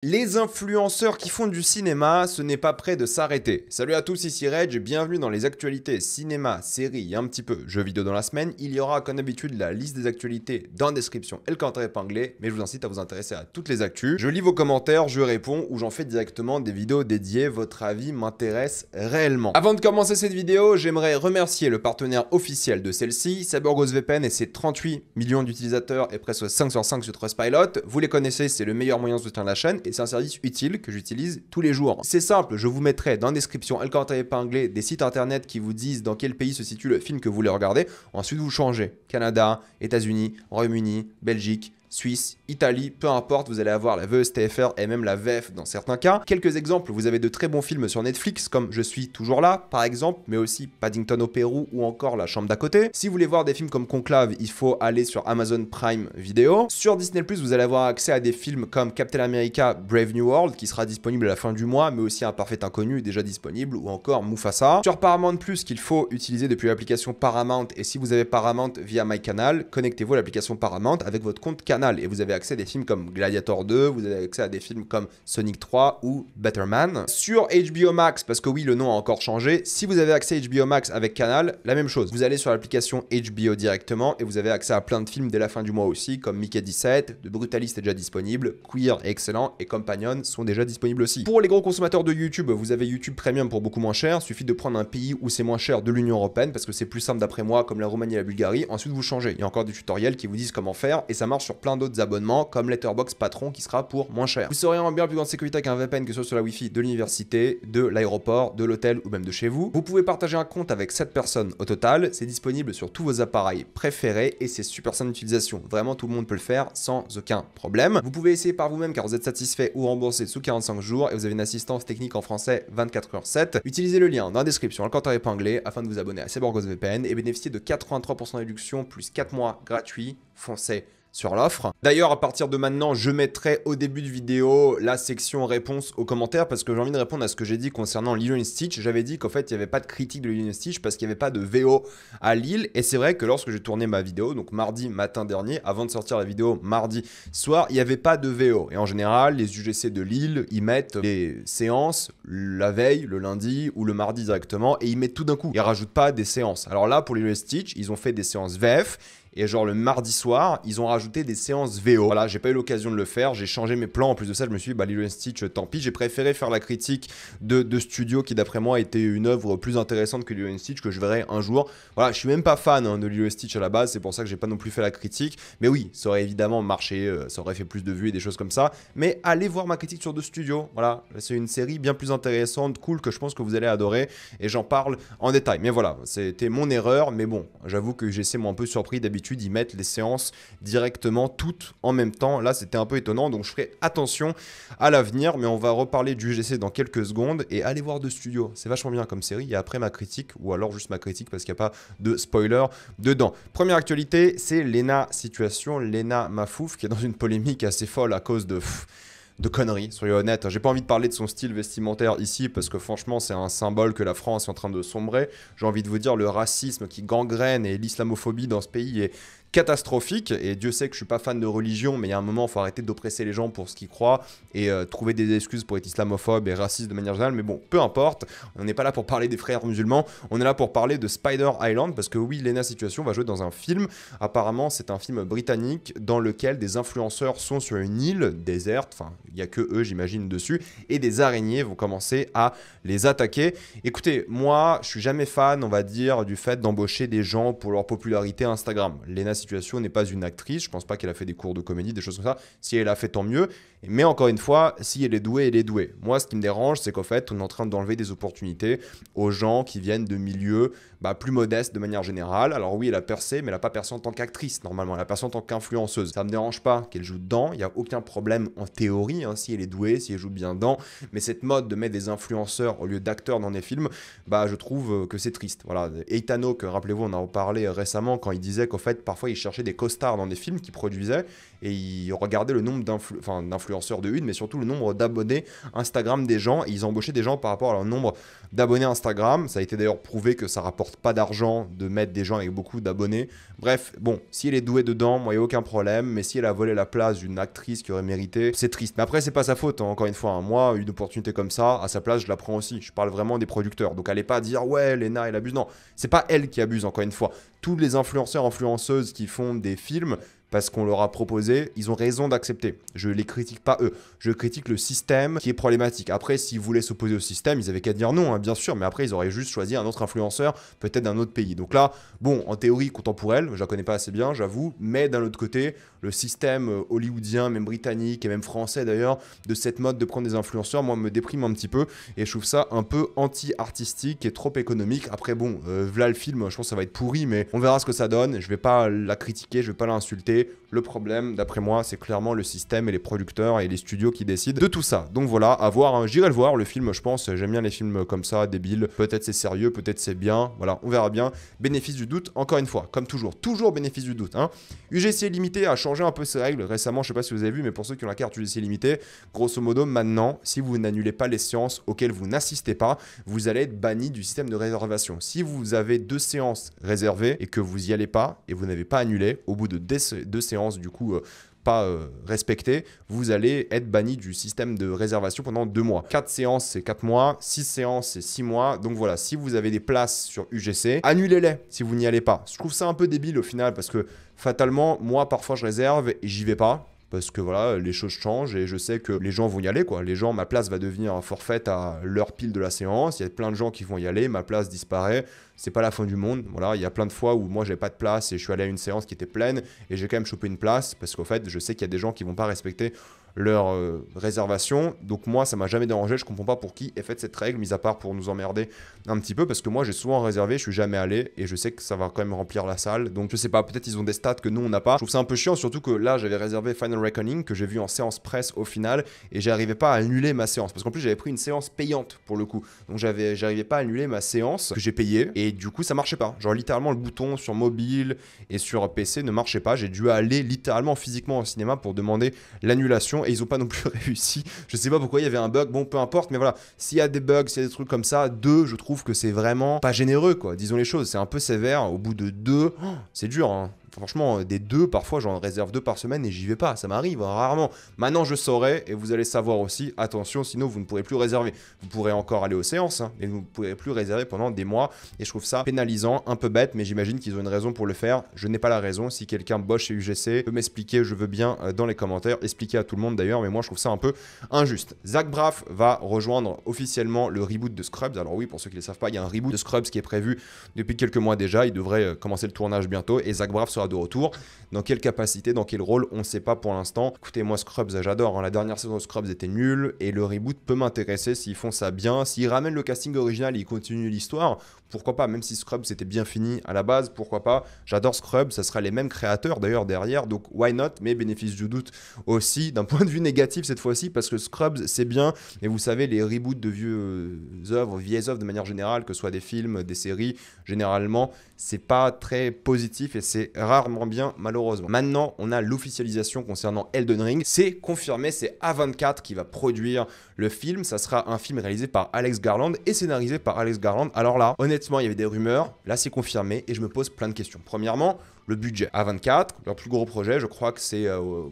Les influenceurs qui font du cinéma, ce n'est pas prêt de s'arrêter. Salut à tous, ici Reg, bienvenue dans les actualités cinéma, séries et un petit peu jeux vidéo dans la semaine. Il y aura comme d'habitude la liste des actualités dans la description et le commentaire épinglé, mais je vous incite à vous intéresser à toutes les actus. Je lis vos commentaires, je réponds ou j'en fais directement des vidéos dédiées, votre avis m'intéresse réellement. Avant de commencer cette vidéo, j'aimerais remercier le partenaire officiel de celle-ci, CyberGhostVPN et ses 38 millions d'utilisateurs et presque 5 sur 5 sur Trustpilot. Vous les connaissez, c'est le meilleur moyen de soutenir la chaîne. Et c'est un service utile que j'utilise tous les jours. C'est simple, je vous mettrai dans la description et le commentaire épinglé des sites internet qui vous disent dans quel pays se situe le film que vous voulez regarder. Ensuite, vous changez. Canada, États-Unis, Royaume-Uni, Belgique, Suisse, Italie, peu importe, vous allez avoir la VSTFR et même la VF dans certains cas. Quelques exemples, vous avez de très bons films sur Netflix comme Je suis toujours là, par exemple, mais aussi Paddington au Pérou ou encore La chambre d'à côté. Si vous voulez voir des films comme Conclave, il faut aller sur Amazon Prime Video. Sur Disney+, vous allez avoir accès à des films comme Captain America Brave New World qui sera disponible à la fin du mois, mais aussi Un parfait inconnu déjà disponible ou encore Mufasa. Sur Paramount+, qu'il faut utiliser depuis l'application Paramount, et si vous avez Paramount via MyCanal, connectez-vous à l'application Paramount avec votre compte Canal et vous avez accès à des films comme Gladiator 2, vous avez accès à des films comme Sonic 3 ou Better Man. Sur HBO Max, parce que oui, le nom a encore changé, si vous avez accès à HBO Max avec Canal, la même chose. Vous allez sur l'application HBO directement et vous avez accès à plein de films dès la fin du mois aussi, comme Mickey 17, The Brutalist est déjà disponible, Queer est excellent et Companion sont déjà disponibles aussi. Pour les gros consommateurs de YouTube, vous avez YouTube Premium pour beaucoup moins cher. Il suffit de prendre un pays où c'est moins cher de l'Union Européenne parce que c'est plus simple d'après moi, comme la Roumanie et la Bulgarie. Ensuite, vous changez. Il y a encore des tutoriels qui vous disent comment faire et ça marche sur plein d'autres abonnements comme Letterboxd Patron qui sera pour moins cher. Vous serez en bien plus grande sécurité avec un VPN que ce soit sur la Wi-Fi de l'université, de l'aéroport, de l'hôtel ou même de chez vous. Vous pouvez partager un compte avec 7 personnes au total. C'est disponible sur tous vos appareils préférés et c'est super simple d'utilisation. Vraiment, tout le monde peut le faire sans aucun problème. Vous pouvez essayer par vous-même car vous êtes satisfait ou remboursé sous 45 jours et vous avez une assistance technique en français 24h7. Utilisez le lien dans la description, le commentaire épinglé afin de vous abonner à CyberGhostVPN et bénéficier de 83% de réduction plus 4 mois gratuits. Foncez sur l'offre. D'ailleurs, à partir de maintenant, je mettrai au début de vidéo la section réponse aux commentaires parce que j'ai envie de répondre à ce que j'ai dit concernant Lilo & Stitch. J'avais dit qu'en fait, il n'y avait pas de critique de Lilo & Stitch parce qu'il n'y avait pas de VO à Lille. Et c'est vrai que lorsque j'ai tourné ma vidéo, donc mardi matin dernier, avant de sortir la vidéo mardi soir, il n'y avait pas de VO. Et en général, les UGC de Lille, ils mettent les séances la veille, le lundi ou le mardi directement et ils mettent tout d'un coup. Ils rajoutent pas des séances. Alors là, pour Lilo & Stitch, ils ont fait des séances VF. Et genre le mardi soir, ils ont rajouté des séances VO. Voilà, j'ai pas eu l'occasion de le faire, j'ai changé mes plans. En plus de ça, je me suis dit, bah Lilo & Stitch, tant pis. J'ai préféré faire la critique de Studio qui, d'après moi, était une œuvre plus intéressante que Lilo & Stitch, que je verrai un jour. Voilà, je suis même pas fan de Lilo & Stitch à la base, c'est pour ça que j'ai pas non plus fait la critique. Mais oui, ça aurait évidemment marché, ça aurait fait plus de vues et des choses comme ça. Mais allez voir ma critique sur The Studio. Voilà, c'est une série bien plus intéressante, cool, que je pense que vous allez adorer. Et j'en parle en détail. Mais voilà, c'était mon erreur. Mais bon, j'avoue que j'essaie moi un peu surpris. D'habitude, ils mettent les séances directement toutes en même temps. Là, c'était un peu étonnant, donc je ferai attention à l'avenir, mais on va reparler du UGC dans quelques secondes et allez voir The Studio. C'est vachement bien comme série. Et après ma critique, ou alors juste ma critique parce qu'il n'y a pas de spoiler dedans. Première actualité, c'est Léna Situation, Léna Mafouf, qui est dans une polémique assez folle à cause de conneries, soyons honnêtes. J'ai pas envie de parler de son style vestimentaire ici parce que franchement c'est un symbole que la France est en train de sombrer. J'ai envie de vous dire, le racisme qui gangrène et l'islamophobie dans ce pays est catastrophique et Dieu sait que je suis pas fan de religion, mais il y a un moment il faut arrêter d'oppresser les gens pour ce qu'ils croient et trouver des excuses pour être islamophobe et raciste de manière générale. Mais bon, peu importe, on n'est pas là pour parler des frères musulmans, on est là pour parler de Spider Island parce que oui, Léna Situation va jouer dans un film. Apparemment c'est un film britannique dans lequel des influenceurs sont sur une île déserte, enfin il n'y a que eux j'imagine dessus, et des araignées vont commencer à les attaquer. Écoutez, moi je suis jamais fan, on va dire, du fait d'embaucher des gens pour leur popularité Instagram. Léna Situation n'est pas une actrice, je pense pas qu'elle a fait des cours de comédie, des choses comme ça. Si elle a fait, tant mieux. Mais encore une fois, si elle est douée, elle est douée. Moi, ce qui me dérange, c'est qu'en fait, on est en train d'enlever des opportunités aux gens qui viennent de milieux plus modestes de manière générale. Alors oui, elle a percé, mais elle n'a pas percé en tant qu'actrice, normalement. Elle a percé en tant qu'influenceuse. Ça me dérange pas qu'elle joue dedans. Il n'y a aucun problème en théorie, si elle est douée, si elle joue bien dedans. Mais cette mode de mettre des influenceurs au lieu d'acteurs dans des films, je trouve que c'est triste. Voilà. Ethan Hawke, rappelez-vous, on en a parlé récemment quand il disait qu'en fait, parfois, il cherchait des costards dans des films qu'il produisait. et ils regardaient le nombre d'influenceurs de une, mais surtout le nombre d'abonnés Instagram des gens, et ils embauchaient des gens par rapport à leur nombre d'abonnés Instagram. Ça a été d'ailleurs prouvé que ça rapporte pas d'argent de mettre des gens avec beaucoup d'abonnés. Bref, bon, si elle est douée dedans, moi, il n'y a aucun problème, mais si elle a volé la place d'une actrice qui aurait mérité, c'est triste. Mais après, c'est pas sa faute, hein, encore une fois. Hein. Moi, une opportunité comme ça, à sa place, je la prends aussi. Je parle vraiment des producteurs. Donc, allez pas dire, ouais, Lena, elle abuse. Non, c'est pas elle qui abuse, encore une fois. Tous les influenceurs, influenceuses qui font des films, parce qu'on leur a proposé, ils ont raison d'accepter. Je les critique pas eux, je critique le système qui est problématique. Après, s'ils voulaient s'opposer au système, ils avaient qu'à dire non, hein, bien sûr, mais après, ils auraient juste choisi un autre influenceur, peut-être d'un autre pays. Donc là, bon, en théorie, content pour elle, je la connais pas assez bien, j'avoue, mais d'un autre côté, le système hollywoodien, même britannique et même français d'ailleurs, de cette mode de prendre des influenceurs, moi, me déprime un petit peu, et je trouve ça un peu anti-artistique et trop économique. Après, bon, voilà le film, je pense que ça va être pourri, mais on verra ce que ça donne, je vais pas la critiquer, je vais pas l'insulter. Le problème, d'après moi, c'est clairement le système et les producteurs et les studios qui décident de tout ça. Donc voilà, à voir, hein. J'irai le voir, le film, je pense. J'aime bien les films comme ça, débiles. Peut-être c'est sérieux, peut-être c'est bien. Voilà, on verra bien. Bénéfice du doute, encore une fois, comme toujours. Toujours bénéfice du doute. Hein. UGC Limité a changé un peu ses règles récemment. Je sais pas si vous avez vu, mais pour ceux qui ont la carte UGC Limité, grosso modo, maintenant, si vous n'annulez pas les séances auxquelles vous n'assistez pas, vous allez être banni du système de réservation. Si vous avez 2 séances réservées et que vous y allez pas et vous n'avez pas annulé, au bout de 2 séances, du coup, pas respectées, vous allez être banni du système de réservation pendant 2 mois. 4 séances, c'est 4 mois. 6 séances, c'est 6 mois. Donc voilà, si vous avez des places sur UGC, annulez-les si vous n'y allez pas. Je trouve ça un peu débile au final parce que fatalement, moi, parfois, je réserve et j'y vais pas. Parce que voilà, les choses changent et je sais que les gens vont y aller, quoi. Les gens, ma place va devenir forfaite à l'heure pile de la séance. Il y a plein de gens qui vont y aller, ma place disparaît. C'est pas la fin du monde. Voilà, il y a plein de fois où moi j'avais pas de place et je suis allé à une séance qui était pleine et j'ai quand même chopé une place parce qu'en fait, je sais qu'il y a des gens qui vont pas respecter leur réservation. Donc moi, ça m'a jamais dérangé. Je comprends pas pour qui est faite cette règle, mis à part pour nous emmerder un petit peu parce que moi j'ai souvent réservé, je suis jamais allé et je sais que ça va quand même remplir la salle. Donc je sais pas, peut-être ils ont des stats que nous on n'a pas. Je trouve ça un peu chiant, surtout que là j'avais réservé Final Reckoning que j'ai vu en séance presse au final et j'arrivais pas à annuler ma séance parce qu'en plus j'avais pris une séance payante pour le coup. Donc j'arrivais pas à annuler ma séance que j'ai payée et du coup ça marchait pas. Genre littéralement le bouton sur mobile et sur PC ne marchait pas. J'ai dû aller littéralement physiquement au cinéma pour demander l'annulation et ils ont pas non plus réussi. Je sais pas pourquoi il y avait un bug, bon peu importe, mais voilà, s'il y a des bugs, s'il y a des trucs comme ça, 2, je trouve que c'est vraiment pas généreux quoi, disons les choses, c'est un peu sévère, au bout de 2, c'est dur hein. Franchement, des 2, parfois j'en réserve 2 par semaine et j'y vais pas, ça m'arrive hein, rarement. Maintenant je saurai et vous allez savoir aussi, attention, sinon vous ne pourrez plus réserver. Vous pourrez encore aller aux séances, hein, mais vous ne pourrez plus réserver pendant des mois et je trouve ça pénalisant, un peu bête, mais j'imagine qu'ils ont une raison pour le faire. Je n'ai pas la raison, si quelqu'un bosse chez UGC peut m'expliquer, je veux bien dans les commentaires, expliquer à tout le monde d'ailleurs, mais moi je trouve ça un peu injuste. Zach Braff va rejoindre officiellement le reboot de Scrubs. Alors oui, pour ceux qui ne le savent pas, il y a un reboot de Scrubs qui est prévu depuis quelques mois déjà, il devrait commencer le tournage bientôt et Zach Braff sera de retour. Dans quelle capacité, dans quel rôle, on ne sait pas pour l'instant. Écoutez, moi Scrubs, j'adore. Hein. La dernière saison de Scrubs était nulle et le reboot peut m'intéresser s'ils font ça bien. S'ils ramènent le casting original et ils continuent l'histoire, pourquoi pas, même si Scrubs c'était bien fini à la base, pourquoi pas. J'adore Scrubs, ça sera les mêmes créateurs d'ailleurs derrière, donc why not, mais bénéfice du doute aussi, d'un point de vue négatif cette fois-ci, parce que Scrubs c'est bien, et vous savez, les reboots de vieilles œuvres de manière générale, que ce soit des films, des séries, généralement, c'est pas très positif et c'est rarement bien malheureusement. Maintenant, on a l'officialisation concernant Elden Ring, c'est confirmé, c'est A24 qui va produire le film, ça sera un film réalisé par Alex Garland et scénarisé par Alex Garland. Alors là, honnêtement, il y avait des rumeurs, là c'est confirmé et je me pose plein de questions. Premièrement, le budget. A24, leur plus gros projet, je crois que c'est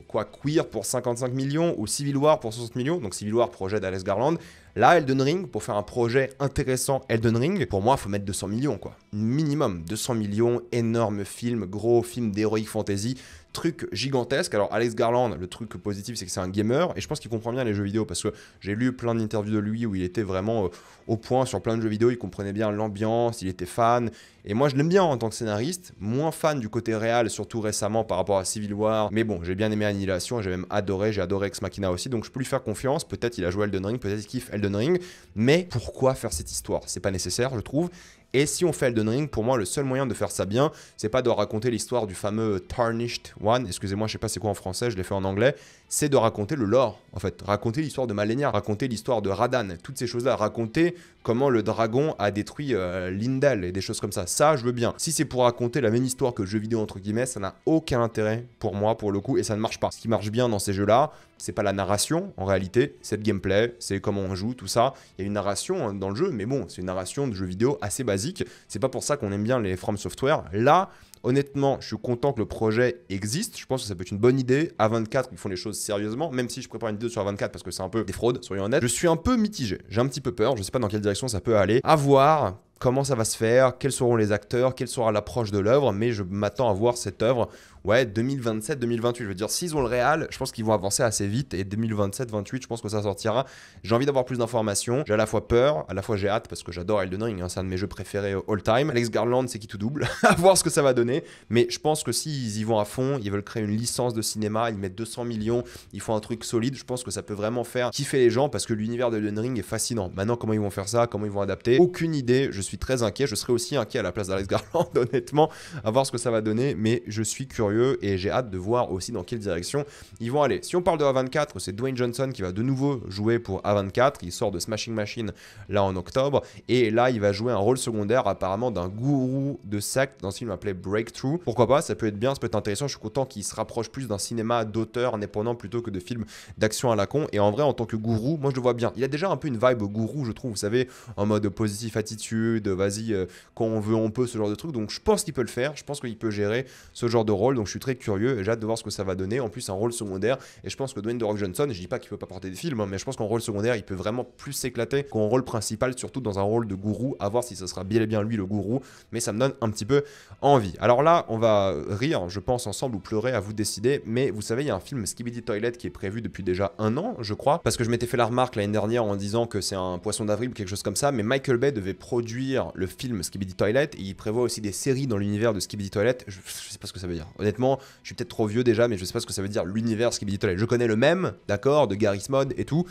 Queer pour 55 millions ou Civil War pour 60 millions. Donc Civil War, projet d'Alex Garland. Là, Elden Ring, pour faire un projet intéressant Elden Ring, pour moi, il faut mettre 200 millions, quoi. Minimum, 200 millions, énorme film, gros film d'heroic fantasy, truc gigantesque. Alors, Alex Garland, le truc positif, c'est que c'est un gamer, et je pense qu'il comprend bien les jeux vidéo, parce que j'ai lu plein d'interviews de lui où il était vraiment au point sur plein de jeux vidéo, il comprenait bien l'ambiance, il était fan, et moi, je l'aime bien en tant que scénariste, moins fan du côté réel, surtout récemment par rapport à Civil War, mais bon, j'ai bien aimé Annihilation, j'ai même adoré, j'ai adoré Ex Machina aussi, donc je peux lui faire confiance, peut-être il a joué Elden Ring, peut-être il kiffe Elden Ring, mais pourquoi faire cette histoire? C'est pas nécessaire, je trouve. Et si on fait Elden Ring, pour moi, le seul moyen de faire ça bien, c'est pas de raconter l'histoire du fameux Tarnished One, excusez-moi, je sais pas c'est quoi en français, je l'ai fait en anglais, c'est de raconter le lore, en fait, raconter l'histoire de Malenia, raconter l'histoire de Radan, toutes ces choses-là, raconter comment le dragon a détruit Lindell et des choses comme ça. Ça, je veux bien. Si c'est pour raconter la même histoire que le jeu vidéo, entre guillemets, ça n'a aucun intérêt pour moi, pour le coup, et ça ne marche pas. Ce qui marche bien dans ces jeux-là, c'est pas la narration, en réalité, c'est le gameplay, c'est comment on joue, tout ça. Il y a une narration dans le jeu, mais bon, c'est une narration de jeu vidéo assez basique. C'est pas pour ça qu'on aime bien les From Software. Là, honnêtement, je suis content que le projet existe. Je pense que ça peut être une bonne idée. A24, ils font les choses sérieusement, même si je prépare une vidéo sur A24 parce que c'est un peu des fraudes, soyons honnêtes. Je suis un peu mitigé. J'ai un petit peu peur. Je sais pas dans quelle direction ça peut aller. À voir comment ça va se faire, quels seront les acteurs, quelle sera l'approche de l'œuvre, mais je m'attends à voir cette œuvre, ouais, 2027-2028. Je veux dire, s'ils ont le réal, je pense qu'ils vont avancer assez vite, et 2027-28, je pense que ça sortira. J'ai envie d'avoir plus d'informations, j'ai à la fois peur, à la fois j'ai hâte, parce que j'adore Elden Ring, hein, c'est un de mes jeux préférés all time. Alex Garland, c'est qui tout double, à voir ce que ça va donner, mais je pense que s'ils y vont à fond, ils veulent créer une licence de cinéma, ils mettent 200 millions, ils font un truc solide, je pense que ça peut vraiment faire kiffer les gens, parce que l'univers de Elden Ring est fascinant. Maintenant, comment ils vont faire ça, comment ils vont adapter, aucune idée, je suis très inquiet, je serais aussi inquiet à la place d'Alex Garland, honnêtement, à voir ce que ça va donner, mais je suis curieux et j'ai hâte de voir aussi dans quelle direction ils vont aller. Si on parle de A24, c'est Dwayne Johnson qui va de nouveau jouer pour A24, il sort de Smashing Machine là en octobre, et là il va jouer un rôle secondaire apparemment d'un gourou de secte dans ce film appelé Breakthrough. Pourquoi pas, ça peut être bien, ça peut être intéressant, je suis content qu'il se rapproche plus d'un cinéma d'auteur indépendant plutôt que de films d'action à la con, et en vrai en tant que gourou, moi je le vois bien. Il a déjà un peu une vibe gourou, je trouve, vous savez, en mode positive attitude, vas-y, quand on veut, on peut, ce genre de truc. Donc je pense qu'il peut le faire, je pense qu'il peut gérer ce genre de rôle. Donc je suis très curieux et j'ai hâte de voir ce que ça va donner. En plus, un rôle secondaire. Et je pense que Dwayne The Rock Johnson, je dis pas qu'il peut pas porter des films, hein, mais je pense qu'en rôle secondaire, il peut vraiment plus s'éclater qu'en rôle principal, surtout dans un rôle de gourou. À voir si ce sera bien et bien lui le gourou. Mais ça me donne un petit peu envie. Alors là, on va rire, je pense, ensemble ou pleurer, à vous décider. Mais vous savez, il y a un film Skibidi Toilet qui est prévu depuis déjà 1 an, je crois. Parce que je m'étais fait la remarque l'année dernière en disant que c'est un poisson d'avril ou quelque chose comme ça. Mais Michael Bay devait produire le film Skibidi Toilet. Et il prévoit aussi des séries dans l'univers de Skibidi Toilet. Je sais pas ce que ça veut dire. Honnêtement, je suis peut-être trop vieux déjà, mais je sais pas ce que ça veut dire l'univers Skibidi Toilet. Je connais le même, d'accord, de Garry's Mod et tout,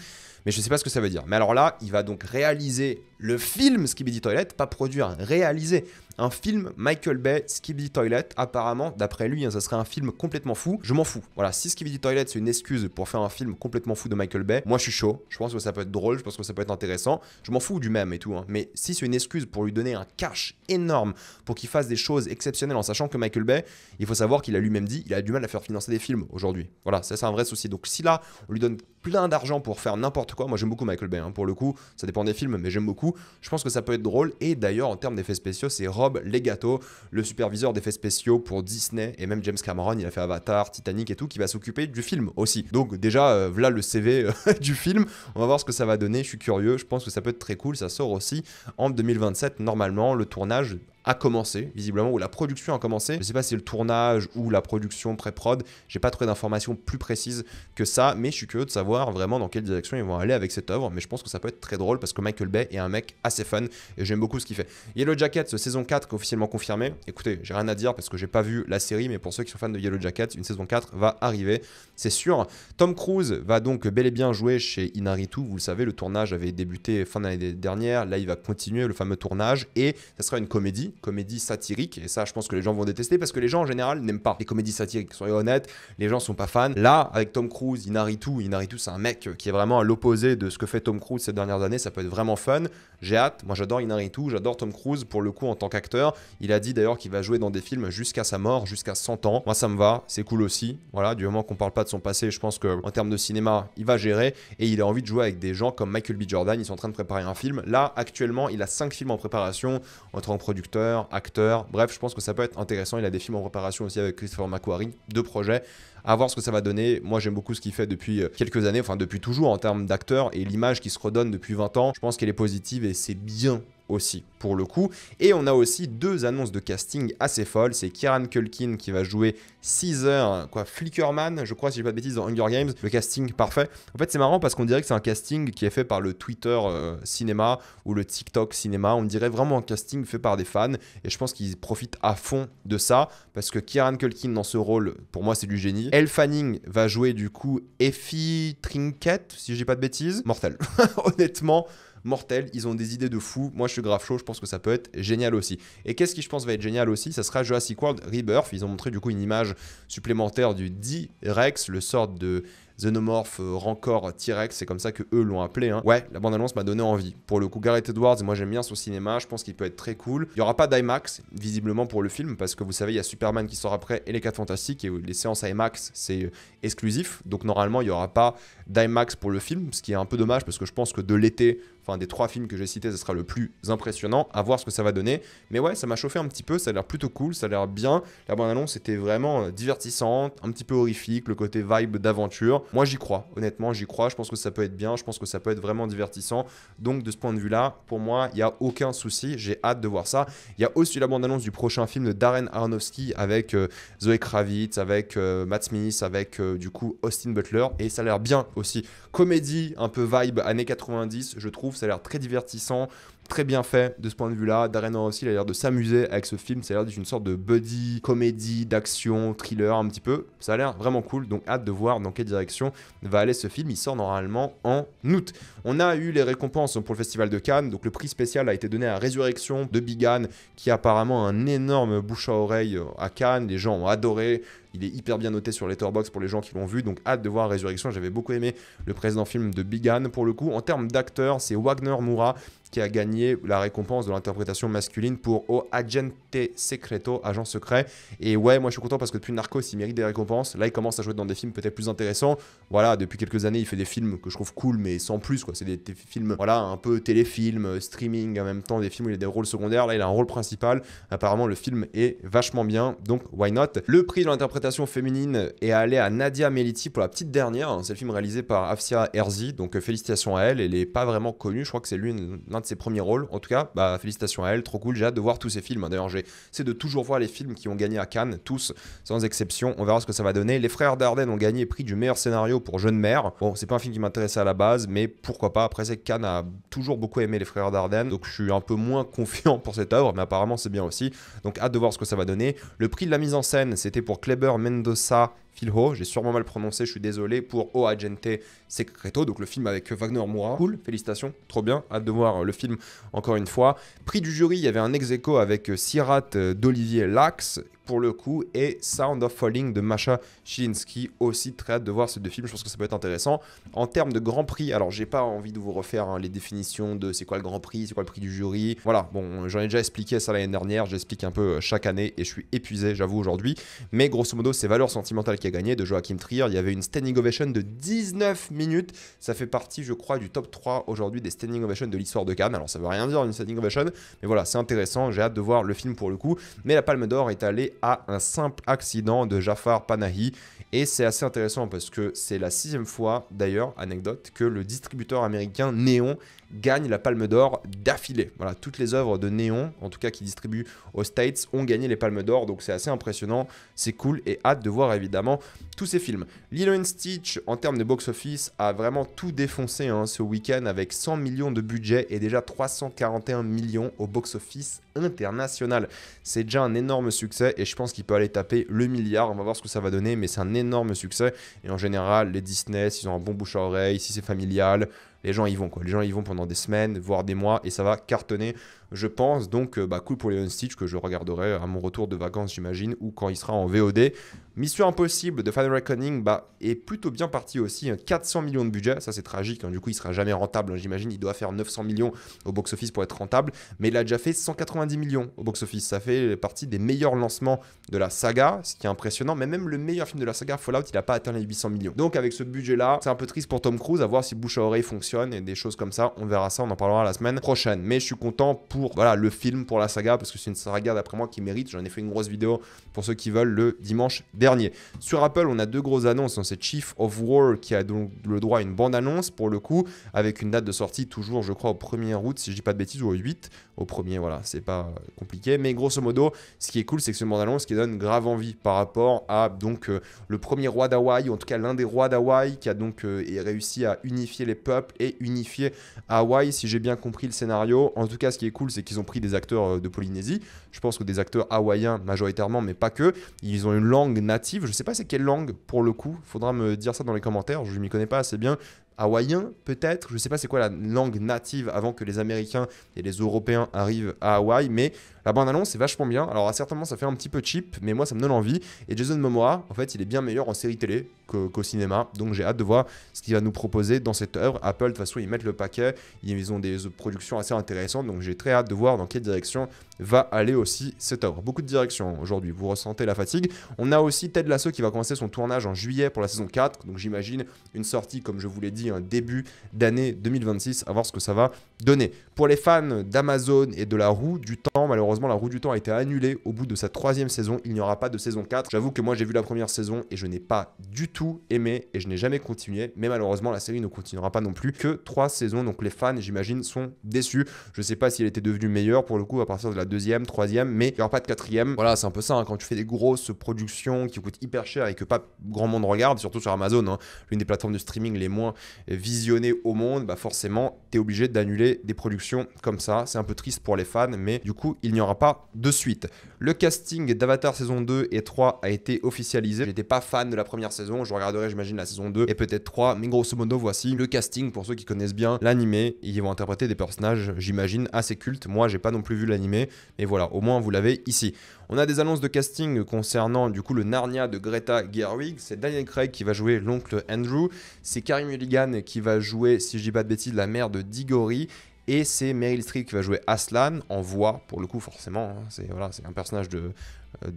mais je sais pas ce que ça veut dire. Mais alors là, il va donc réaliser le film Skibidi Toilet, pas produire, réaliser un film Michael Bay, Skibidi Toilet. Apparemment, d'après lui, hein, ça serait un film complètement fou. Je m'en fous. Voilà, si Skibidi Toilet c'est une excuse pour faire un film complètement fou de Michael Bay, moi je suis chaud. Je pense que ça peut être drôle, je pense que ça peut être intéressant. Je m'en fous du même et tout, hein. Mais si c'est une excuse pour lui donner un cash énorme, pour qu'il fasse des choses exceptionnelles, en sachant que Michael Bay, il faut savoir qu'il a lui-même dit, il a du mal à faire financer des films aujourd'hui. Voilà, ça c'est un vrai souci. Donc si là, on lui donne plein d'argent pour faire n'importe quoi, moi j'aime beaucoup Michael Bay, hein, pour le coup, ça dépend des films, mais j'aime beaucoup. Je pense que ça peut être drôle. Et d'ailleurs, en termes d'effets spéciaux, c'est Rob Legato, le superviseur d'effets spéciaux pour Disney, et même James Cameron, il a fait Avatar, Titanic et tout, qui va s'occuper du film aussi. Donc déjà, voilà le CV du film. On va voir ce que ça va donner. Je suis curieux. Je pense que ça peut être très cool. Ça sort aussi en 2027 normalement. Le tournage a commencé, visiblement, ou la production a commencé. Je sais pas si c'est le tournage ou la production pré-prod. J'ai pas trouvé d'informations plus précises que ça, mais je suis curieux de savoir vraiment dans quelle direction ils vont aller avec cette œuvre. Mais je pense que ça peut être très drôle parce que Michael Bay est un mec assez fun et j'aime beaucoup ce qu'il fait. Yellow Jackets, saison 4 officiellement confirmée. Écoutez, j'ai rien à dire parce que j'ai pas vu la série, mais pour ceux qui sont fans de Yellow Jackets, une saison 4 va arriver, c'est sûr. Tom Cruise va donc bel et bien jouer chez Inaritu. Vous le savez, le tournage avait débuté fin d'année dernière. Là, il va continuer le fameux tournage et ça sera une comédie satirique, et ça je pense que les gens vont détester parce que les gens en général n'aiment pas les comédies satiriques, soyons honnêtes, les gens sont pas fans. Là avec Tom Cruise, Inaritu c'est un mec qui est vraiment à l'opposé de ce que fait Tom Cruise ces dernières années, ça peut être vraiment fun, j'ai hâte, moi j'adore Inaritu, j'adore Tom Cruise pour le coup en tant qu'acteur, il a dit d'ailleurs qu'il va jouer dans des films jusqu'à sa mort, jusqu'à 100 ans, moi ça me va, c'est cool aussi, voilà, du moment qu'on parle pas de son passé, je pense que en termes de cinéma, il va gérer, et il a envie de jouer avec des gens comme Michael B. Jordan, ils sont en train de préparer un film, là actuellement il a 5 films en préparation en tant que producteur, acteur, bref, je pense que ça peut être intéressant. Il a des films en préparation aussi avec Christopher McQuarrie, 2 projets. À voir ce que ça va donner. Moi, j'aime beaucoup ce qu'il fait depuis quelques années, enfin depuis toujours en termes d'acteur, et l'image qui se redonne depuis 20 ans, je pense qu'elle est positive et c'est bien aussi pour le coup. Et on a aussi 2 annonces de casting assez folles. C'est Kieran Culkin qui va jouer Caesar, Flickerman, je crois si j'ai pas de bêtises, dans Hunger Games. Le casting parfait. En fait c'est marrant parce qu'on dirait que c'est un casting qui est fait par le Twitter cinéma ou le TikTok cinéma. On dirait vraiment un casting fait par des fans et je pense qu'ils profitent à fond de ça parce que Kieran Culkin dans ce rôle, pour moi c'est du génie. Elle Fanning va jouer du coup Effie Trinket, si j'ai pas de bêtises. Mortel. Honnêtement, mortel, ils ont des idées de fou. Moi je suis grave chaud, je pense que ça peut être génial aussi. Et qu'est-ce qui je pense va être génial aussi, ça sera Jurassic World Rebirth. Ils ont montré du coup une image supplémentaire du D-Rex, le sort de Xenomorph, Rancor, T-Rex, c'est comme ça que eux l'ont appelé. Hein. Ouais, la bande-annonce m'a donné envie. Pour le coup, Gareth Edwards, moi j'aime bien son cinéma, je pense qu'il peut être très cool. Il n'y aura pas d'IMAX, visiblement pour le film, parce que vous savez, il y a Superman qui sort après et les 4 Fantastiques, et les séances IMAX, c'est exclusif. Donc normalement, il n'y aura pas d'IMAX pour le film, ce qui est un peu dommage, parce que je pense que de l'été, enfin des 3 films que j'ai cités, ce sera le plus impressionnant, à voir ce que ça va donner. Mais ouais, ça m'a chauffé un petit peu, ça a l'air plutôt cool, ça a l'air bien. La bande-annonce était vraiment divertissante, un petit peu horrifique, le côté vibe d'aventure. Moi j'y crois, honnêtement j'y crois, je pense que ça peut être bien, je pense que ça peut être vraiment divertissant. Donc de ce point de vue-là, pour moi, il n'y a aucun souci, j'ai hâte de voir ça. Il y a aussi la bande-annonce du prochain film de Darren Aronofsky avec Zoe Kravitz, avec Matt Smith, avec du coup Austin Butler, et ça a l'air bien aussi. Comédie, un peu vibe années 90, je trouve, ça a l'air très divertissant, très bien fait de ce point de vue-là. Darren Aronofsky, il a l'air de s'amuser avec ce film, ça a l'air d'être une sorte de buddy, comédie, d'action, thriller un petit peu. Ça a l'air vraiment cool, donc hâte de voir dans quelle direction va aller ce film. Il sort normalement en août. On a eu les récompenses pour le Festival de Cannes, donc le prix spécial a été donné à Résurrection de Big Anne, qui a apparemment un énorme bouche à oreille à Cannes, les gens ont adoré. Il est hyper bien noté sur Letterboxd pour les gens qui l'ont vu, donc hâte de voir Résurrection. J'avais beaucoup aimé le précédent film de Big Anne pour le coup. En termes d'acteurs, c'est Wagner Moura qui a gagné la récompense de l'interprétation masculine pour O Agente Secreto, agent secret. Et ouais, moi je suis content parce que depuis Narcos, il mérite des récompenses. Là, il commence à jouer dans des films peut-être plus intéressants. Voilà, depuis quelques années, il fait des films que je trouve cool, mais sans plus, quoi. C'est des films, voilà, un peu téléfilm, streaming, en même temps, des films où il a des rôles secondaires. Là, il a un rôle principal. Apparemment, le film est vachement bien, donc why not. Le prix de l'interprétation féminine est allé à Nadia Meliti pour la petite dernière. C'est le film réalisé par Afsia Herzi, donc félicitations à elle. Elle est pas vraiment connue, je crois que c'est l'un de ses premiers rôles. En tout cas, bah, félicitations à elle, trop cool. J'ai hâte de voir tous ces films. D'ailleurs, j'essaie de toujours voir les films qui ont gagné à Cannes, tous, sans exception. On verra ce que ça va donner. Les frères Dardenne ont gagné le prix du meilleur scénario pour Jeune Mère. Bon, c'est pas un film qui m'intéressait à la base, mais pourquoi pas. Après, c'est que Cannes a toujours beaucoup aimé les frères Dardenne, donc je suis un peu moins confiant pour cette œuvre, mais apparemment c'est bien aussi. Donc hâte de voir ce que ça va donner. Le prix de la mise en scène, c'était pour Kleber Mendoza Filho, j'ai sûrement mal prononcé, je suis désolé, pour O Agente Secreto, donc le film avec Wagner Moura. Cool, félicitations, trop bien, hâte de voir le film encore une fois. Prix du jury, il y avait un ex-aequo avec Sirat d'Olivier Lax, pour le coup, et Sound of Falling de Masha Chilinski, aussi très hâte de voir ces deux films, je pense que ça peut être intéressant. En termes de Grand Prix, alors j'ai pas envie de vous refaire les définitions de c'est quoi le Grand Prix, c'est quoi le prix du jury, voilà, bon, j'en ai déjà expliqué ça l'année dernière, j'explique un peu chaque année, et je suis épuisé, j'avoue, aujourd'hui, mais grosso modo, c'est Valeurs sentimentales qui a gagné, de Joachim Trier. Il y avait une standing ovation de 19 minutes, ça fait partie, je crois, du top 3 aujourd'hui des standing ovations de l'histoire de Cannes. Alors ça veut rien dire une standing ovation, mais voilà, c'est intéressant, j'ai hâte de voir le film pour le coup, mais la Palme d'Or est allée à un simple accident de Jafar Panahi, et c'est assez intéressant parce que c'est la 6e fois, d'ailleurs, anecdote, que le distributeur américain Néon gagne la Palme d'Or d'affilée. Voilà, toutes les œuvres de Néon, en tout cas qui distribuent aux States, ont gagné les Palmes d'Or, donc c'est assez impressionnant, c'est cool, et hâte de voir évidemment tous ces films. Lilo & Stitch, en termes de box-office, a vraiment tout défoncé ce week-end avec 100 millions de budget et déjà 341 millions au box-office international. C'est déjà un énorme succès et je pense qu'il peut aller taper le milliard. On va voir ce que ça va donner, mais c'est un énorme succès. Et en général, les Disney, s'ils ont un bon bouche à oreille, si c'est familial, les gens y vont quoi. Les gens y vont pendant des semaines, voire des mois, et ça va cartonner, je pense. Donc cool pour Lilo & Stitch, que je regarderai à mon retour de vacances, j'imagine, ou quand il sera en VOD. Mission Impossible de Final Reckoning est plutôt bien parti aussi, 400 millions de budget, ça c'est tragique, du coup il sera jamais rentable, j'imagine, il doit faire 900 millions au box-office pour être rentable, mais il a déjà fait 190 millions au box-office, ça fait partie des meilleurs lancements de la saga, ce qui est impressionnant, mais même le meilleur film de la saga, Fallout, il n'a pas atteint les 800 millions. Donc avec ce budget-là, c'est un peu triste pour Tom Cruise, à voir si bouche à oreille fonctionne et des choses comme ça, on verra ça, on en parlera la semaine prochaine. Mais je suis content pour le film, pour la saga, parce que c'est une saga d'après moi qui mérite, j'en ai fait une grosse vidéo pour ceux qui veulent le dimanche dernier. Sur Apple, on a deux grosses annonces, c'est Chief of War qui a donc le droit à une bande-annonce pour le coup, avec une date de sortie toujours, je crois, au 1er août, si je dis pas de bêtises, ou au 8, au 1er, voilà, c'est pas compliqué, mais grosso modo, ce qui est cool, c'est que c'est une bande-annonce qui donne grave envie par rapport à donc le premier roi d'Hawaï, ou en tout cas l'un des rois d'Hawaï, qui a donc réussi à unifier les peuples et unifier Hawaï, si j'ai bien compris le scénario. En tout cas, ce qui est cool, c'est qu'ils ont pris des acteurs de Polynésie, je pense que des acteurs hawaïens majoritairement, mais pas que, ils ont une langue native, je sais pas c'est quelle langue pour le coup, faudra me dire ça dans les commentaires, je m'y connais pas assez bien. hawaïen peut-être. Je sais pas c'est quoi la langue native avant que les Américains et les Européens arrivent à Hawaï, mais la bande-annonce c'est vachement bien. Alors certainement ça fait un petit peu cheap, mais moi ça me donne envie. Et Jason Momoa, en fait, il est bien meilleur en série télé qu'au cinéma, donc j'ai hâte de voir ce qu'il va nous proposer dans cette œuvre. Apple, de toute façon, ils mettent le paquet, ils ont des productions assez intéressantes, donc j'ai très hâte de voir dans quelle direction va aller aussi cette œuvre. Beaucoup de directions aujourd'hui, vous ressentez la fatigue. On a aussi Ted Lasso qui va commencer son tournage en juillet pour la saison 4, donc j'imagine une sortie, comme je vous l'ai dit, un début d'année 2026, à voir ce que ça va donner. Pour les fans d'Amazon et de la roue du temps, malheureusement la roue du temps a été annulée au bout de sa 3e saison, il n'y aura pas de saison 4. J'avoue que moi j'ai vu la première saison et je n'ai pas du tout aimé et je n'ai jamais continué, mais malheureusement la série ne continuera pas non plus que 3 saisons, donc les fans j'imagine sont déçus. Je sais pas si elle était devenue meilleure pour le coup à partir de la 2e, 3e, mais il n'y aura pas de 4e. Voilà, c'est un peu ça, hein, quand tu fais des grosses productions qui coûtent hyper cher et que pas grand monde regarde, surtout sur Amazon, hein, l'une des plateformes de streaming les moins visionnées au monde, bah forcément tu es obligé d'annuler des productions comme ça. C'est un peu triste pour les fans, mais du coup il n'y aura pas de suite. Le casting d'Avatar saison 2 et 3 a été officialisé. J'étais pas fan de la première saison, je regarderai j'imagine la saison 2 et peut-être 3, mais grosso modo voici le casting pour ceux qui connaissent bien l'animé. Ils vont interpréter des personnages j'imagine assez cultes. Moi j'ai pas non plus vu l'animé, mais voilà, au moins vous l'avez ici. On a des annonces de casting concernant du coup le Narnia de Greta Gerwig. C'est Daniel Craig qui va jouer l'oncle Andrew. C'est Carey Mulligan qui va jouer, si je dis pas de bêtises, la mère de Diggory. Et c'est Meryl Streep qui va jouer Aslan en voix, pour le coup forcément, hein, c'est un personnage de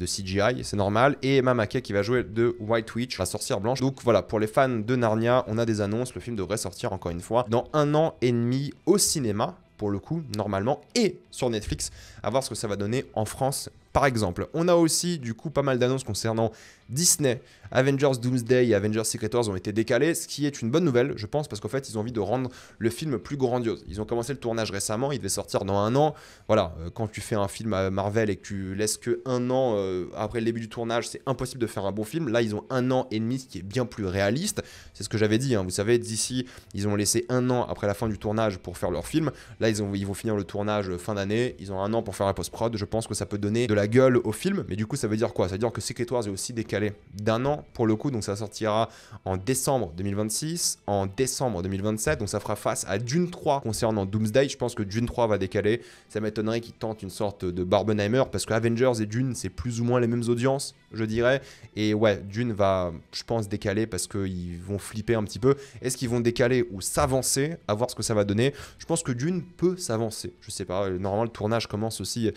CGI, c'est normal. Et Emma Mackey qui va jouer de White Witch, la sorcière blanche. Donc voilà, pour les fans de Narnia, on a des annonces. Le film devrait sortir encore une fois dans 1 an et demi au cinéma, pour le coup, normalement, et sur Netflix, à voir ce que ça va donner en France, par exemple. On a aussi, du coup, pas mal d'annonces concernant Disney. Avengers Doomsday et Avengers Secret Wars ont été décalés, ce qui est une bonne nouvelle, je pense, parce qu'en fait, ils ont envie de rendre le film plus grandiose. Ils ont commencé le tournage récemment, il devait sortir dans 1 an. Voilà, quand tu fais un film à Marvel et que tu laisses que 1 an après le début du tournage, c'est impossible de faire un bon film. Là, ils ont 1 an et demi, ce qui est bien plus réaliste. C'est ce que j'avais dit, hein. Vous savez, d'ici, ils ont laissé 1 an après la fin du tournage pour faire leur film. Là, ils vont finir le tournage fin d'année. Ils ont 1 an pour faire la post-prod. Je pense que ça peut donner de la gueule au film. Mais du coup, ça veut dire quoi? Ça veut dire que Secret Wars est aussi décalé d'1 an pour le coup. Donc, ça sortira en décembre 2026, en décembre 2027. Donc, ça fera face à Dune 3 concernant Doomsday. Je pense que Dune 3 va décaler. Ça m'étonnerait qu'ils tentent une sorte de Barbenheimer parce que Avengers et Dune, c'est plus ou moins les mêmes audiences, je dirais. Et ouais, Dune va, je pense, décaler parce qu'ils vont flipper un petit peu. Est-ce qu'ils vont décaler ou s'avancer? À voir ce que ça va donner. Je pense que Dune peut s'avancer. Je sais pas. Normalement, le tournage commence aussi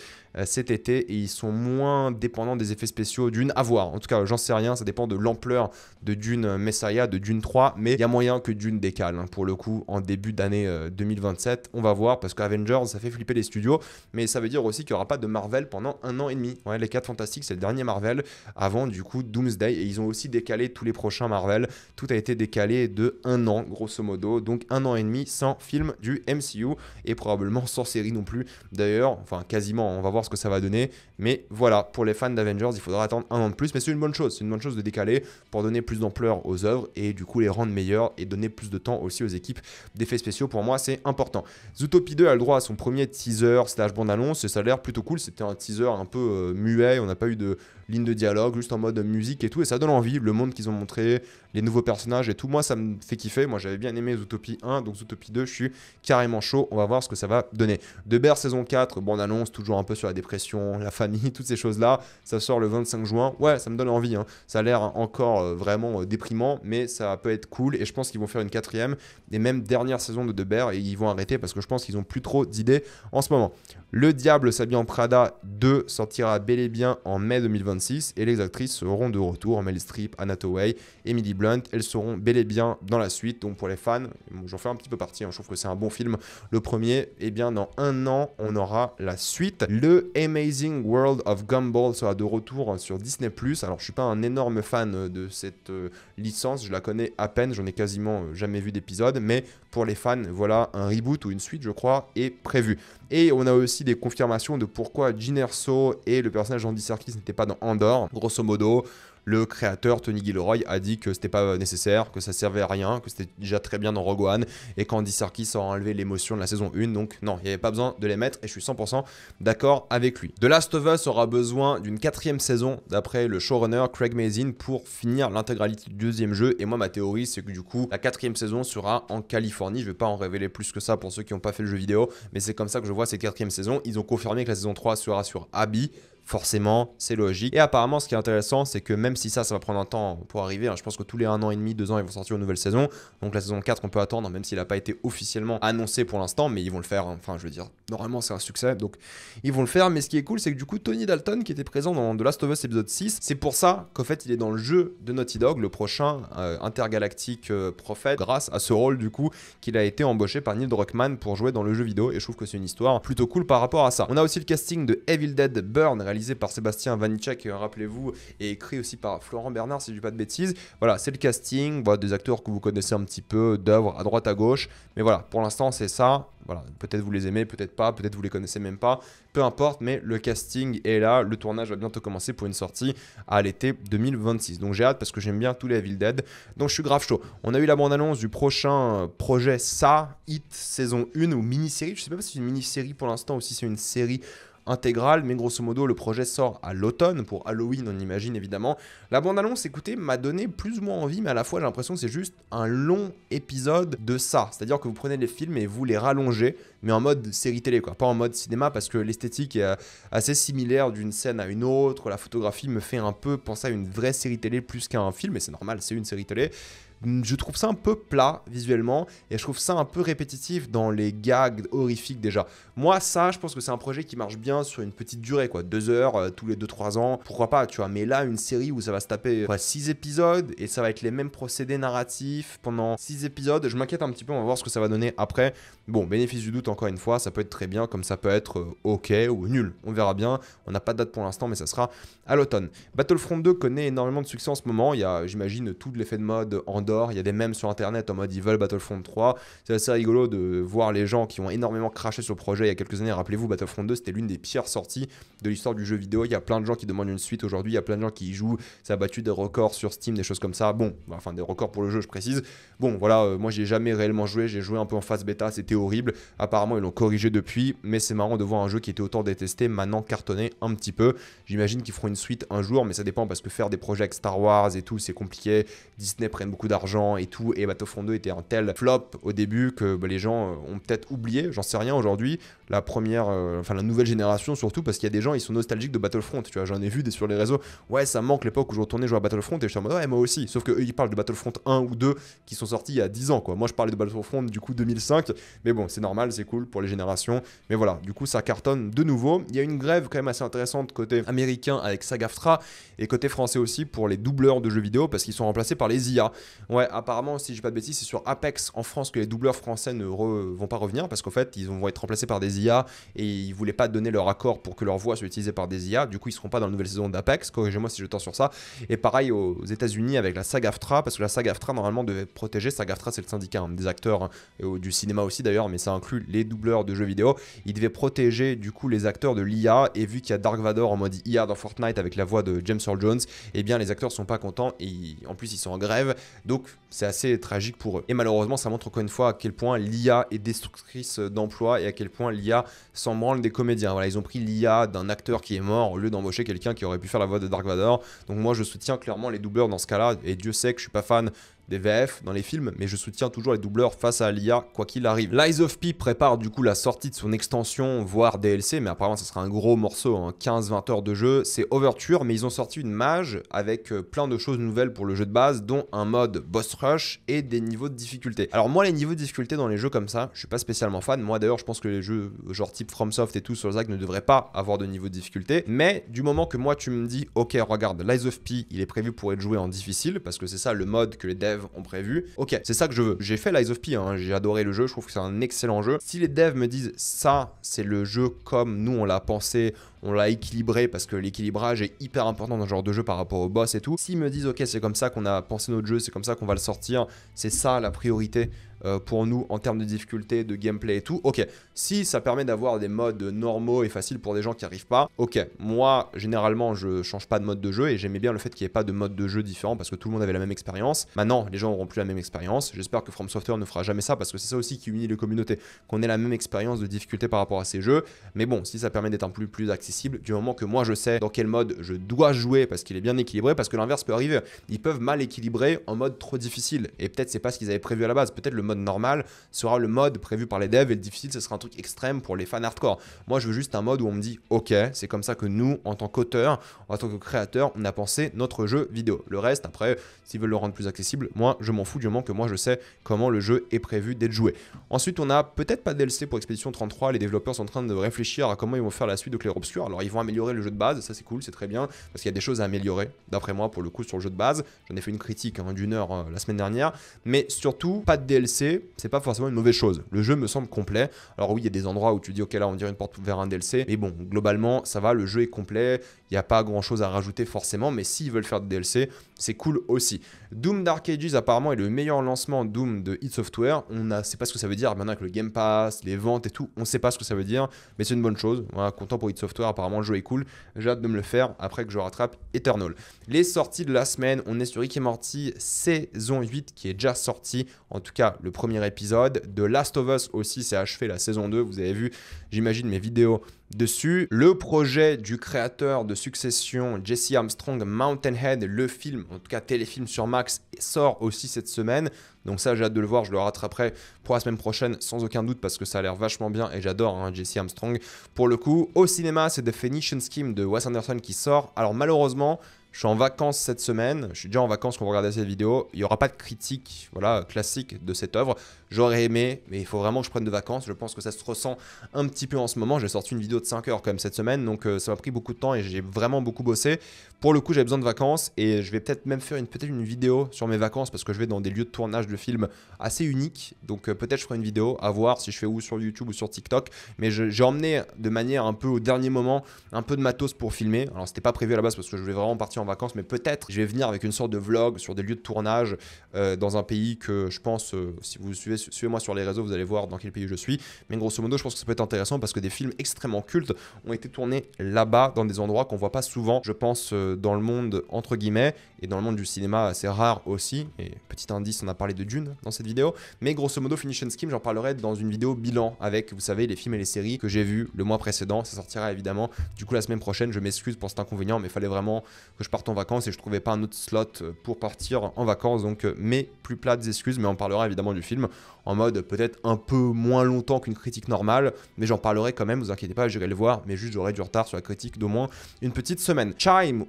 cet été et ils sont moins dépendants des effets spéciaux. Dune, à voir. En tout cas, j'en sais rien. Ça dépend de l'ampleur de Dune Messiah, de Dune 3. Mais il y a moyen que Dune décale, hein, pour le coup, en début d'année 2027. On va voir parce qu'Avengers, ça fait flipper les studios. Mais ça veut dire aussi qu'il n'y aura pas de Marvel pendant 1 an et demi. Ouais, les 4 Fantastiques, c'est le dernier Marvel avant du coup Doomsday. Et ils ont aussi décalé tous les prochains Marvel. Tout a été décalé de 1 an, grosso modo. Donc 1 an et demi sans film du MCU et probablement sans série non plus. D'ailleurs, enfin quasiment, on va voir ce que ça va donner. Mais voilà, pour les fans d'Avengers, il faudra attendre 1 an de plus. Mais c'est une bonne chose. C'est une bonne chose de décaler pour donner plus d'ampleur aux œuvres et du coup les rendre meilleures et donner plus de temps aussi aux équipes d'effets spéciaux. Pour moi, c'est important. Zootopie 2 a le droit à son premier teaser / bande-annonce et ça a l'air plutôt cool. C'était un teaser un peu muet. On n'a pas eu de ligne de dialogue, juste en mode musique et tout. Et ça donne envie. Le monde qu'ils ont montré, les nouveaux personnages et tout. Moi, ça me fait kiffer. Moi, j'avais bien aimé Zootopie 1. Donc Zootopie 2, je suis carrément chaud. On va voir ce que ça va donner. De Bear saison 4, bande-annonce, toujours un peu sur la dépression, la famille, toutes ces choses-là. Ça sort le 25 juin. Ouais, ça me donne envie, hein. Ça a l'air encore vraiment déprimant, mais ça peut être cool. Et je pense qu'ils vont faire une 4e et même dernière saison de Bear et ils vont arrêter parce que je pense qu'ils ont plus trop d'idées en ce moment. Le Diable s'habille en Prada 2 sortira bel et bien en mai 2026 et les actrices seront de retour. Meryl Streep, Anna Hathaway, Emily Blunt, elles seront bel et bien dans la suite. Donc pour les fans, j'en fais un petit peu partie, hein. Je trouve que c'est un bon film. Le premier, et bien dans 1 an, on aura la suite. Le Amazing World of Gumball sera de retour sur Disney+. Alors je suis pas un énorme fan de cette licence, je la connais à peine, j'en ai quasiment jamais vu d'épisode, mais pour les fans, voilà, un reboot ou une suite, je crois, est prévu. Et on a aussi des confirmations de pourquoi Jyn Erso et le personnage d'Andy Serkis n'étaient pas dans Andor. Grosso modo, le créateur Tony Gilroy a dit que c'était pas nécessaire, que ça servait à rien, que c'était déjà très bien dans Rogue One, et qu'Andy Serkis aura enlevé l'émotion de la saison 1, donc non, il n'y avait pas besoin de les mettre, et je suis 100% d'accord avec lui. The Last of Us aura besoin d'une 4e saison, d'après le showrunner Craig Mazin, pour finir l'intégralité du 2e jeu, et moi ma théorie c'est que du coup, la 4e saison sera en Californie, je vais pas en révéler plus que ça pour ceux qui n'ont pas fait le jeu vidéo, mais c'est comme ça que je vois cette 4e saison. Ils ont confirmé que la saison 3 sera sur Abby. Forcément, c'est logique. Et apparemment, ce qui est intéressant, c'est que même si ça va prendre un temps pour arriver, hein, je pense que tous les 1 an et demi, 2 ans, ils vont sortir une nouvelle saison. Donc la saison 4, on peut attendre, même s'il n'a pas été officiellement annoncé pour l'instant, mais ils vont le faire. Hein. Enfin, je veux dire, normalement, c'est un succès, donc ils vont le faire. Mais ce qui est cool, c'est que du coup, Tony Dalton, qui était présent dans The Last of Us épisode 6, c'est pour ça qu'en fait, il est dans le jeu de Naughty Dog, le prochain intergalactique prophète, grâce à ce rôle, du coup, qu'il a été embauché par Neil Druckmann pour jouer dans le jeu vidéo. Et je trouve que c'est une histoire plutôt cool par rapport à ça. On a aussi le casting de Evil Dead Burn, réalisé par Sébastien Vanitschek, rappelez-vous, et écrit aussi par Florent Bernard, si je dis pas de bêtises. Voilà, c'est le casting, voilà, des acteurs que vous connaissez un petit peu, d'œuvres à droite à gauche. Mais voilà, pour l'instant, c'est ça. Voilà, peut-être vous les aimez, peut-être pas, peut-être vous les connaissez même pas. Peu importe, mais le casting est là. Le tournage va bientôt commencer pour une sortie à l'été 2026. Donc j'ai hâte parce que j'aime bien tous les Evil Dead. Donc je suis grave chaud. On a eu la bande-annonce du prochain projet Ça, Hit saison 1 ou mini-série. Je sais pas si c'est une mini-série pour l'instant ou si c'est une série intégrale, mais grosso modo le projet sort à l'automne pour Halloween, on imagine évidemment. La bande-annonce, écoutez, m'a donné plus ou moins envie, mais à la fois j'ai l'impression que c'est juste un long épisode de ça, c'est-à-dire que vous prenez les films et vous les rallongez, mais en mode série télé quoi, pas en mode cinéma, parce que l'esthétique est assez similaire d'une scène à une autre, la photographie me fait un peu penser à une vraie série télé plus qu'à un film, et c'est normal, c'est une série télé. Je trouve ça un peu plat visuellement et je trouve ça un peu répétitif dans les gags horrifiques déjà. Moi, ça, je pense que c'est un projet qui marche bien sur une petite durée, quoi. 2 heures, tous les 2-3 ans, pourquoi pas, tu vois. Mais là, une série où ça va se taper 6 épisodes et ça va être les mêmes procédés narratifs pendant 6 épisodes, je m'inquiète un petit peu, on va voir ce que ça va donner après. Bon, bénéfice du doute, encore une fois, ça peut être très bien, comme ça peut être ok ou nul. On verra bien, on n'a pas de date pour l'instant, mais ça sera à l'automne. Battlefront 2 connaît énormément de succès en ce moment. Il y a, j'imagine, tout l'effet de mode Andorre. Il y a des mèmes sur internet en mode ils veulent Battlefront 3. C'est assez rigolo de voir les gens qui ont énormément craché sur le projet il y a quelques années. Rappelez-vous, Battlefront 2, c'était l'une des pires sorties de l'histoire du jeu vidéo. Il y a plein de gens qui demandent une suite aujourd'hui. Il y a plein de gens qui y jouent. Ça a battu des records sur Steam, des choses comme ça. Bon, enfin des records pour le jeu, je précise. Bon, voilà, moi j'ai jamais réellement joué. J'ai joué un peu en phase bêta. C'était horrible. Apparemment, ils l'ont corrigé depuis. Mais c'est marrant de voir un jeu qui était autant détesté maintenant cartonné un petit peu. J'imagine qu'ils feront une suite un jour, mais ça dépend parce que faire des projets avec Star Wars et tout, c'est compliqué. Disney prennent beaucoup d'argent et tout, et Battlefront 2 était un tel flop au début que les gens ont peut-être oublié, j'en sais rien aujourd'hui, la première, enfin la nouvelle génération surtout, parce qu'il y a des gens, ils sont nostalgiques de Battlefront, tu vois, j'en ai vu sur les réseaux, ouais ça me manque l'époque où je retournais jouer à Battlefront, et je suis en mode ouais moi aussi, sauf que eux ils parlent de Battlefront 1 ou 2 qui sont sortis il y a 10 ans quoi, moi je parlais de Battlefront du coup 2005, mais bon c'est normal, c'est cool pour les générations, mais voilà, du coup ça cartonne de nouveau, il y a une grève quand même assez intéressante côté américain avec SAG-AFTRA, et côté français aussi pour les doubleurs de jeux vidéo, parce qu'ils sont remplacés par les IA. Ouais, apparemment, si je dis pas de bêtises, c'est sur Apex en France que les doubleurs français ne vont pas revenir, parce qu'en fait, ils vont être remplacés par des IA et ils voulaient pas donner leur accord pour que leur voix soit utilisée par des IA. Du coup, ils seront pas dans la nouvelle saison d'Apex. Corrigez-moi si je tends sur ça. Et pareil aux États-Unis avec la SAG-AFTRA, parce que la SAG-AFTRA normalement devait protéger. SAG-AFTRA, c'est le syndicat des acteurs du cinéma aussi d'ailleurs, mais ça inclut les doubleurs de jeux vidéo. Ils devaient protéger du coup les acteurs de l'IA, et vu qu'il y a Dark Vador en mode IA dans Fortnite avec la voix de James Earl Jones, et bien les acteurs sont pas contents et en plus ils sont en grève. Donc c'est assez tragique pour eux. Et malheureusement, ça montre encore une fois à quel point l'IA est destructrice d'emplois et à quel point l'IA s'en branle des comédiens. Voilà, ils ont pris l'IA d'un acteur qui est mort au lieu d'embaucher quelqu'un qui aurait pu faire la voix de Dark Vador. Donc moi, je soutiens clairement les doubleurs dans ce cas-là. Et Dieu sait que je suis pas fan des VF dans les films, mais je soutiens toujours les doubleurs face à l'IA, quoi qu'il arrive. Lies of P prépare du coup la sortie de son extension, voire DLC, mais apparemment ça sera un gros morceau, hein, 15-20 heures de jeu. C'est Overture, mais ils ont sorti une mage avec plein de choses nouvelles pour le jeu de base, dont un mode boss rush et des niveaux de difficulté. Alors moi, les niveaux de difficulté dans les jeux comme ça, je suis pas spécialement fan. Moi d'ailleurs, je pense que les jeux genre type FromSoft et tout sur Zach ne devraient pas avoir de niveau de difficulté, mais du moment que moi tu me dis, ok regarde, Lies of P, il est prévu pour être joué en difficile, parce que c'est ça le mode que les devs ont prévu. Ok, c'est ça que je veux. J'ai fait Lies of P, hein, j'ai adoré le jeu, je trouve que c'est un excellent jeu. Si les devs me disent ça, c'est le jeu comme nous on l'a pensé, on l'a équilibré, parce que l'équilibrage est hyper important dans ce genre de jeu par rapport au boss et tout. S'ils me disent ok, c'est comme ça qu'on a pensé notre jeu, c'est comme ça qu'on va le sortir, c'est ça la priorité pour nous en termes de difficulté, de gameplay et tout. Ok, si ça permet d'avoir des modes normaux et faciles pour des gens qui n'arrivent pas, ok, moi généralement je change pas de mode de jeu et j'aimais bien le fait qu'il n'y ait pas de mode de jeu différent parce que tout le monde avait la même expérience. Maintenant, les gens n'auront plus la même expérience. J'espère que From Software ne fera jamais ça parce que c'est ça aussi qui unit les communautés, qu'on ait la même expérience de difficulté par rapport à ces jeux. Mais bon, si ça permet d'être un peu plus accessible, du moment que moi je sais dans quel mode je dois jouer parce qu'il est bien équilibré, parce que l'inverse peut arriver. Ils peuvent mal équilibrer en mode trop difficile et peut-être c'est pas ce qu'ils avaient prévu à la base. Peut-être le mode normal sera le mode prévu par les devs et le difficile ce sera un truc extrême pour les fans hardcore. Moi je veux juste un mode où on me dit ok, c'est comme ça que nous en tant qu'auteur, en tant que créateur, on a pensé notre jeu vidéo. Le reste après, s'ils veulent le rendre plus accessible, moi je m'en fous du moment que moi je sais comment le jeu est prévu d'être joué. Ensuite on a peut-être pas de DLC pour Expédition 33, les développeurs sont en train de réfléchir à comment ils vont faire la suite de Clair Obscur. Alors ils vont améliorer le jeu de base, ça c'est cool, c'est très bien, parce qu'il y a des choses à améliorer, d'après moi pour le coup sur le jeu de base. J'en ai fait une critique d'une heure la semaine dernière, mais surtout pas de DLC, c'est pas forcément une mauvaise chose. Le jeu me semble complet. Alors oui, il y a des endroits où tu dis ok là on dirait une porte vers un DLC, mais bon globalement ça va, le jeu est complet, il n'y a pas grand chose à rajouter forcément, mais s'ils veulent faire de DLC, c'est cool aussi. Doom Dark Ages apparemment est le meilleur lancement Doom de id Software. On ne sait pas ce que ça veut dire maintenant avec le Game Pass, les ventes et tout, on ne sait pas ce que ça veut dire, mais c'est une bonne chose. Voilà, content pour id Software, apparemment le jeu est cool. J'ai hâte de me le faire après que je rattrape Eternal. Les sorties de la semaine, on est sur Rick et Morty saison 8 qui est déjà sorti, en tout cas le premier épisode. De Last of Us aussi, c'est achevé la saison 2, vous avez vu, j'imagine mes vidéos dessus. Le projet du créateur de Succession, Jesse Armstrong, Mountainhead, le film, en tout cas téléfilm sur Max, sort aussi cette semaine. Donc ça, j'ai hâte de le voir, je le rattraperai pour la semaine prochaine sans aucun doute parce que ça a l'air vachement bien et j'adore Jesse Armstrong. Pour le coup, au cinéma, c'est The Phoenician Scheme de Wes Anderson qui sort. Alors malheureusement, je suis en vacances cette semaine, je suis déjà en vacances quand vous regardez cette vidéo, il n'y aura pas de critique voilà, classique de cette œuvre. J'aurais aimé, mais il faut vraiment que je prenne de vacances, je pense que ça se ressent un petit peu en ce moment. J'ai sorti une vidéo de 5 heures quand même cette semaine, donc ça m'a pris beaucoup de temps et j'ai vraiment beaucoup bossé. Pour le coup, j'ai besoin de vacances et je vais peut-être même faire une vidéo sur mes vacances parce que je vais dans des lieux de tournage de films assez uniques. Donc peut-être je ferai une vidéo, à voir si je fais où sur YouTube ou sur TikTok. Mais j'ai emmené de manière un peu au dernier moment un peu de matos pour filmer. Alors c'était pas prévu à la base parce que je voulais vraiment partir en vacances, mais peut-être je vais venir avec une sorte de vlog sur des lieux de tournage dans un pays que je pense, si vous suivez-moi sur les réseaux, vous allez voir dans quel pays je suis. Mais grosso modo, je pense que ça peut être intéressant parce que des films extrêmement cultes ont été tournés là-bas, dans des endroits qu'on voit pas souvent, je pense, dans le monde entre guillemets, et dans le monde du cinéma assez rare aussi. Et petit indice, on a parlé de Dune dans cette vidéo. Mais grosso modo, Phoenician Scheme, j'en parlerai dans une vidéo bilan avec, vous savez, les films et les séries que j'ai vus le mois précédent. Ça sortira évidemment du coup la semaine prochaine. Je m'excuse pour cet inconvénient, mais il fallait vraiment que je parte en vacances et je trouvais pas un autre slot pour partir en vacances. Donc mes plus plates excuses, mais on parlera évidemment du film en mode peut-être un peu moins longtemps qu'une critique normale, mais j'en parlerai quand même, vous inquiétez pas, j'irai le voir, mais juste j'aurai du retard sur la critique d'au moins une petite semaine. Chime,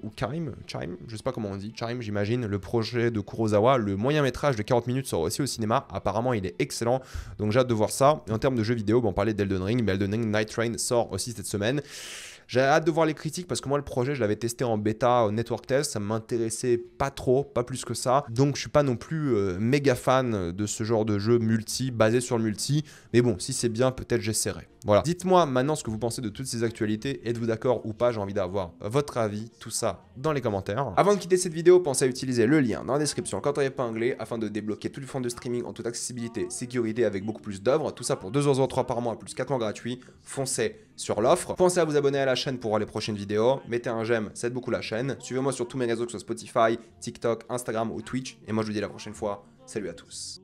je sais pas comment on dit, Chime j'imagine, le projet de Kurosawa, le moyen métrage de 40 minutes sort aussi au cinéma, apparemment il est excellent, donc j'ai hâte de voir ça. Et en termes de jeux vidéo, on parlait d'Elden Ring, mais Elden Ring Night Train sort aussi cette semaine. J'ai hâte de voir les critiques parce que moi le projet je l'avais testé en bêta au network test, ça m'intéressait pas trop, pas plus que ça, donc je suis pas non plus méga fan de ce genre de jeu multi, basé sur le multi, mais bon si c'est bien peut-être j'essaierai. Voilà. Dites-moi maintenant ce que vous pensez de toutes ces actualités, êtes-vous d'accord ou pas, j'ai envie d'avoir votre avis, tout ça dans les commentaires. Avant de quitter cette vidéo, pensez à utiliser le lien dans la description quand épinglé afin de débloquer tous les fonds de streaming en toute accessibilité, sécurité avec beaucoup plus d'œuvres, tout ça pour 2,03€ par mois plus 4 mois gratuits, foncez sur l'offre. Pensez à vous abonner à la chaîne pour voir les prochaines vidéos, mettez un j'aime, ça aide beaucoup la chaîne, suivez-moi sur tous mes réseaux que ce soit Spotify, TikTok, Instagram ou Twitch, et moi je vous dis à la prochaine fois, salut à tous.